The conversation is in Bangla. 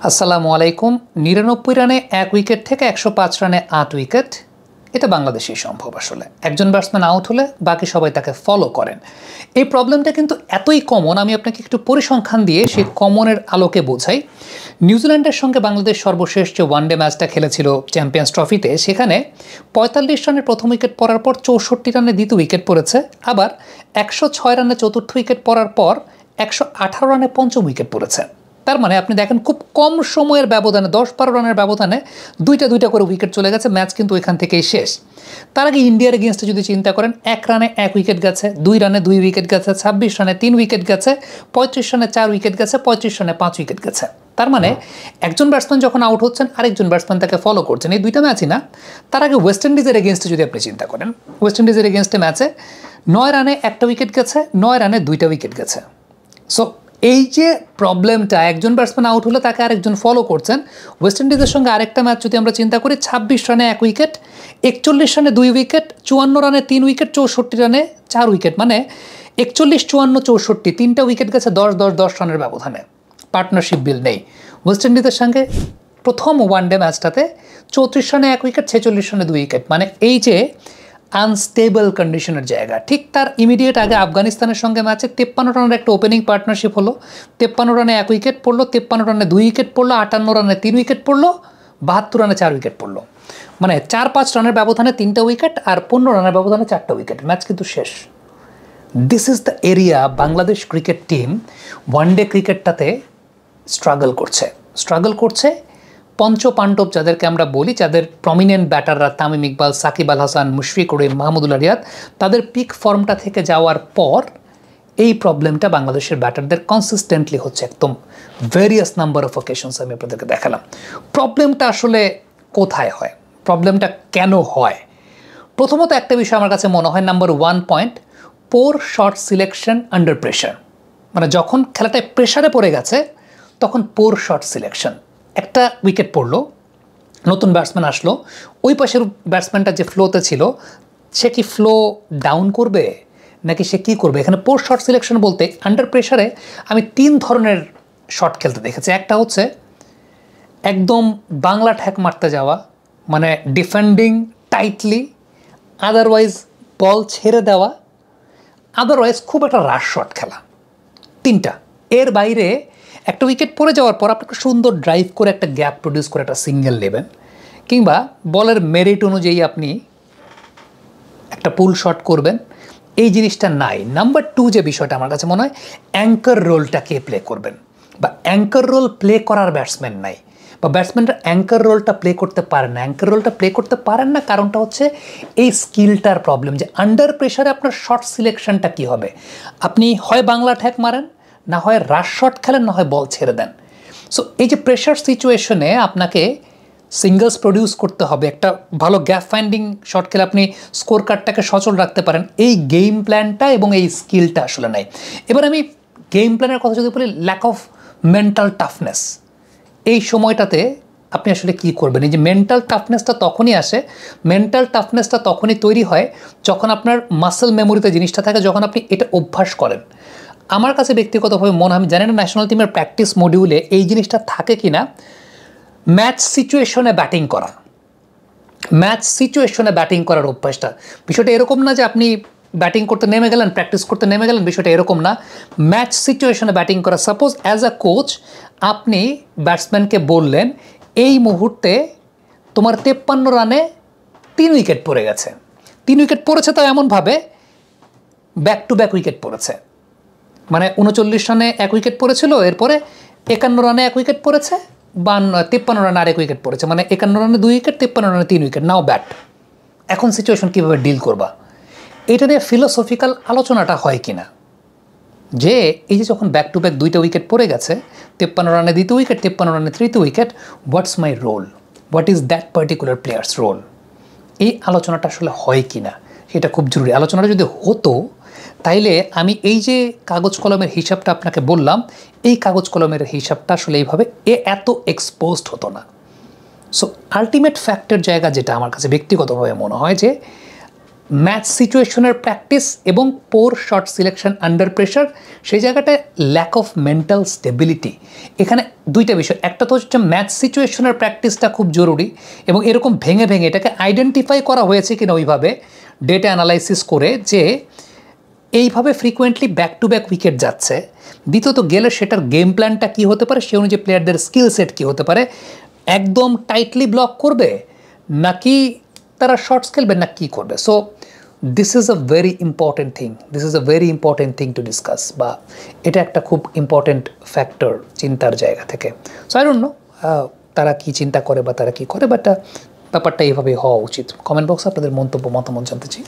আসসালামু আলাইকুম। ৯৯ রানে ১ উইকেট থেকে ১০৫ রানে ৮ উইকেট, এটা বাংলাদেশেই সম্ভব। আসলে একজন ব্যাটসম্যান আউট হলে বাকি সবাই তাকে ফলো করেন। এই প্রবলেমটা কিন্তু এতই কমন, আমি আপনাকে একটু পরিসংখ্যান দিয়ে সেই কমনের আলোকে বোঝাই। নিউজিল্যান্ডের সঙ্গে বাংলাদেশ সর্বশেষ যে ওয়ানডে ম্যাচটা খেলেছিল চ্যাম্পিয়ন্স ট্রফিতে, সেখানে ৪৫ রানের প্রথম উইকেট পড়ার পর ৬৪ রানে দ্বিতীয় উইকেট পড়েছে, আবার ১০৬ রানে চতুর্থ উইকেট পড়ার পর ১১৮ রানে পঞ্চম উইকেট পড়েছে। তার মানে আপনি দেখেন খুব কম সময়ের ব্যবধানে ১০-১২ রানের ব্যবধানে দুইটা করে উইকেট চলে গেছে, ম্যাচ কিন্তু এখান থেকেই শেষ। তার আগে ইন্ডিয়ার এগেনস্টে যদি চিন্তা করেন, ১ রানে ১ উইকেট গেছে, ২ রানে ২ উইকেট গেছে, ২৬ রানে ৩ উইকেট গেছে, ৩৫ রানে ৪ উইকেট গেছে, ৩৫ রানে ৫ উইকেট গেছে। তার মানে একজন ব্যাটসম্যান যখন আউট হচ্ছেন আরেকজন ব্যাটসম্যান তাকে ফলো করছেন। এই দুইটা ম্যাচই না, তার আগে ওয়েস্ট ইন্ডিজের এগেনস্টে যদি আপনি চিন্তা করেন, ওয়েস্ট ইন্ডিজের এগেনস্টে ম্যাচে ৯ রানে ১টা উইকেট গেছে, ৯ রানে ২টা উইকেট গেছে। সো এই যে প্রবলেমটা, একজন ব্যাটসম্যান আউট হলে তাকে আরেকজন ফলো করছেন। ওয়েস্ট ইন্ডিজের সঙ্গে আরেকটা ম্যাচ যদি আমরা চিন্তা করি, ২৬ রানে ১ উইকেট, ৪১ রানে ২ উইকেট, ৫৪ রানে ৩ উইকেট, ৬৪ রানে ৪ উইকেট, মানে ৪১, ৫৪, ৬৪ তিনটা উইকেট গেছে ১০ রানের ব্যবধানে। পার্টনারশিপ বিল নেই। ওয়েস্ট ইন্ডিজের সঙ্গে প্রথম ওয়ানডে ম্যাচটাতে ৩৪ রানে ১ উইকেট, ৪৬ রানে ২ উইকেট, মানে এই যে আনস্টেবল কন্ডিশনের জায়গা। ঠিক তার ইমিডিয়েট আগে আফগানিস্তানের সঙ্গে ম্যাচে ৫৩ রানের একটা ওপেনিং পার্টনারশিপ হলো, ৫৩ রানে ১ উইকেট পড়লো, ৫৩ রানে ২ উইকেট পড়লো, ৫৮ রানে ৩ উইকেট পড়লো, ৭২ রানে ৪ উইকেট পড়লো, মানে ৪-৫ রানের ব্যবধানে ৩টা উইকেট আর ১৫ রানের ব্যবধানে ৪টা উইকেট, ম্যাচ কিন্তু শেষ। This is the area Bangladesh cricket team one day ক্রিকেটটাতে স্ট্রাগল করছে। পঞ্চপাণ্ডব যাদেরকে আমরা বলি, যাদের প্রমিনেন্ট ব্যাটাররা তামিম ইকবাল, সাকিব আল হাসান, মুশফিক উর রহিম, মাহমুদুল্লাহ রিয়াদ, তাদের পিক ফর্মটা থেকে যাওয়ার পর এই প্রবলেমটা বাংলাদেশের ব্যাটারদের কনসিস্টেন্টলি হচ্ছে। একদম ভেরিয়াস নাম্বার অফ অকেশনস আমি আপনাদেরকে দেখালাম। প্রবলেমটা আসলে কোথায় হয়, প্রবলেমটা কেন হয়? প্রথমত একটা বিষয় আমার কাছে মনে হয়, নাম্বার 1 পয়েন্ট, পোর শট সিলেকশন আন্ডার প্রেশার। মানে যখন খেলাটায় প্রেশারে পড়ে গেছে তখন পোর শট সিলেকশন। একটা উইকেট পড়লো, নতুন ব্যাটসম্যান আসলো, ওই পাশের ব্যাটসম্যানটা যে ফ্লোতে ছিল সে কি ফ্লো ডাউন করবে নাকি সে কী করবে? এখানে পোর শট সিলেকশন বলতে আন্ডার প্রেশারে আমি ৩ ধরনের শট খেলতে দেখেছি। একটা হচ্ছে একদম বাংলা ঠ্যাক মারতে যাওয়া, মানে ডিফেন্ডিং টাইটলি, আদারওয়াইজ বল ছেড়ে দেওয়া, আদারওয়াইজ খুব একটা রাশ শট খেলা। ৩টা। এর বাইরে একটা উইকেট পড়ে যাওয়ার পর আপনাকে সুন্দর ড্রাইভ করে একটা গ্যাপ প্রডিউস করে একটা সিঙ্গেল নেবেন, কিংবা বলের মেরিট অনুযায়ী আপনি একটা পুল শট করবেন, এই জিনিসটা নাই। নাম্বার 2 যে বিষয়টা আমার কাছে মনে হয়, অ্যাঙ্কার রোলটা কে প্লে করবেন, বা অ্যাঙ্কার রোল প্লে করার ব্যাটসম্যান নাই, বা ব্যাটসম্যানরা অ্যাঙ্কার রোলটা প্লে করতে পারেন না। অ্যাঙ্কার রোলটা প্লে করতে পারেন না কারণটা হচ্ছে এই স্কিলটার প্রবলেম, যে আন্ডার প্রেশারে আপনার শট সিলেকশনটা কী হবে। আপনি হয় বাংলা ঠ্যাক মারেন, না হয় রাশ শট খেলেন, না হয় বল ছেড়ে দেন। সো এই যে প্রেশার সিচুয়েশনে আপনাকে সিঙ্গলস প্রডিউস করতে হবে, একটা ভালো গ্যাপ ফাইন্ডিং শট খেলে আপনি স্কোর কার্ডটাকে সচল রাখতে পারেন, এই গেম প্ল্যানটা এবং এই স্কিলটা আসলে নাই। এবার আমি গেম প্ল্যানের কথা যদি বলি, ল্যাক অফ মেন্টাল টাফনেস। এই সময়টাতে আপনি আসলে কী করবেন? এই যে মেন্টাল টাফনেসটা তখনই আসে, মেন্টাল টাফনেসটা তখনই তৈরি হয় যখন আপনার মাসেল মেমোরিতে জিনিসটা থাকে, যখন আপনি এটা অভ্যাস করেন। আমার কাছে ব্যক্তিগতভাবে মনে হয়, আমি জানি না ন্যাশনাল টিমের প্র্যাকটিস মডিউলে এই জিনিসটা থাকে কি না, ম্যাচ সিচুয়েশনে ব্যাটিং করা, ম্যাচ সিচুয়েশনে ব্যাটিং করার অভ্যাসটা। বিষয়টা এরকম না যে আপনি ব্যাটিং করতে নেমে গেলেন, প্র্যাকটিস করতে নেমে গেলেন, বিষয়টা এরকম না। ম্যাচ সিচুয়েশনে ব্যাটিং করা। সাপোজ অ্যাজ আ কোচ আপনি ব্যাটসম্যানকে বললেন, এই মুহূর্তে তোমার ৫৩ রানে ৩ উইকেট পড়ে গেছে। ৩ উইকেট পড়েছে তাও এমনভাবে ব্যাক টু ব্যাক উইকেট পড়েছে, মানে ৩৯ রানে ১ উইকেট পড়েছিল, এরপরে ৫১ রানে ১ উইকেট পড়েছে, ৫৩ রানে আর ১ উইকেট পড়েছে, মানে ৫১ রানে ২ উইকেট, ৫৩ রানে ৩ উইকেট, নাও ব্যাট। এখন সিচুয়েশন কীভাবে ডিল করবা, এটা নিয়ে ফিলোসফিক্যাল আলোচনাটা হয় কি না, যে এই যে যখন ব্যাক টু ব্যাক 2টা উইকেট পড়ে গেছে, ৫৩ রানে 2য় উইকেট, ৫৩ রানে 3য় wicket, what's my role, what is that particular players role, এই আলোচনাটা আসলে হয় কি না সেটা খুব জরুরি। আলোচনাটা যদি হতো তাইলে আমি এই যে কাগজ কলমের হিসাবটা আপনাকে বললাম, এই কাগজ কলমের হিসাবটা আসলে এইভাবে এত এক্সপোজড হতো না। সো আলটিমেট ফ্যাক্টের জায়গা যেটা আমার কাছে ব্যক্তিগতভাবে মনে হয়, যে ম্যাচ সিচুয়েশনের প্র্যাকটিস এবং পোর শট সিলেকশন আন্ডার প্রেশার, সেই জায়গাটায় ল্যাক অফ মেন্টাল স্টেবিলিটি। এখানে দুইটা বিষয়, একটা তো হচ্ছে ম্যাচ সিচুয়েশনের প্র্যাকটিসটা খুব জরুরি এবং এরকম ভেঙে ভেঙে এটাকে আইডেন্টিফাই করা হয়েছে কিনা ওইভাবে ডেটা অ্যানালাইসিস করে যে এইভাবে frequently back to back wicket যাচ্ছে। দ্বিতীয়ত গেলে সেটার গেম প্ল্যানটা কী হতে পারে, সে অনুযায়ী প্লেয়ারদের স্কিল সেট কী হতে পারে, একদম টাইটলি ব্লক করবে নাকি তারা শর্টস খেলবে না কী করবে। So this is a very important thing to discuss, বা এটা একটা খুব ইম্পর্টেন্ট ফ্যাক্টর চিন্তার জায়গা থেকে। সো আই ডোন্ট নো তারা কী চিন্তা করে বা তারা কী করে, বাট ব্যাপারটা এইভাবে হওয়া উচিত। কমেন্ট বক্সে আপনাদের মন্তব্য মতামত জানতে চাই।